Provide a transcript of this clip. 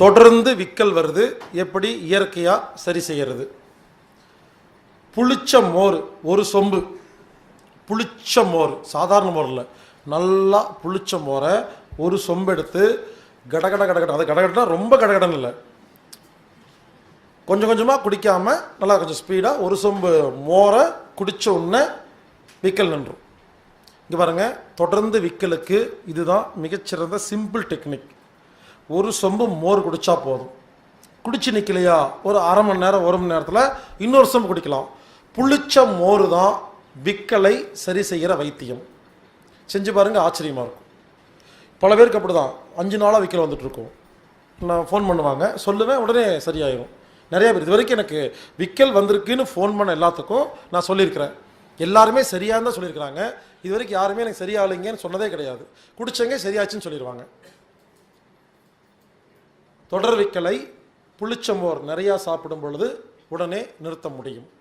தொடர்ந்து விக்கல் வருது, எப்படி இயற்கையாக சரி செய்கிறது? புளிச்ச மோர் ஒரு சொம்பு, புளிச்ச மோர், சாதாரண மோர் இல்லை, நல்லா புளிச்ச மோரை ஒரு சொம்பு எடுத்து கடகட கடகட, அது கடகடனா ரொம்ப கடகடன் இல்லை, கொஞ்சம் கொஞ்சமாக குடிக்காமல் நல்லா கொஞ்சம் ஸ்பீடாக ஒரு சொம்பு மோரை குடித்த உடனே விக்கல் நின்றும். இங்கே பாருங்கள், தொடர்ந்து விக்கலுக்கு இதுதான் மிகச்சிறந்த சிம்பிள் டெக்னிக். ஒரு சொம்பு மோர் குடித்தா போதும். குடிச்சு நிற்கலையா, ஒரு அரை மணி நேரம் 1 மணி நேரத்தில் இன்னொரு சொம்பு குடிக்கலாம். புளிச்ச மோர் தான் விக்கலை சரி செய்கிற வைத்தியம். செஞ்சு பாருங்கள், ஆச்சரியமாக இருக்கும். பல பேருக்கு அப்படி தான் 5 நாளாக விக்கல் வந்துட்டுருக்கும். நான் ஃபோன் பண்ணுவாங்க, சொல்லுவேன், உடனே சரியாயிடும். நிறைய பேர் இது வரைக்கும் எனக்கு விக்கல் வந்திருக்குன்னு ஃபோன் பண்ண எல்லாத்துக்கும் நான் சொல்லியிருக்கிறேன். எல்லாருமே சரியாக தான் சொல்லியிருக்கிறாங்க. இது வரைக்கும் யாருமே எனக்கு சரியாகலைங்கன்னு சொன்னதே கிடையாது. குடிச்சங்க சரியாச்சுன்னு சொல்லிடுவாங்க. தொடர் விக்கலை புளிச்ச மோர் நிறையா சாப்பிடும் பொழுது உடனே நிறுத்த முடியும்.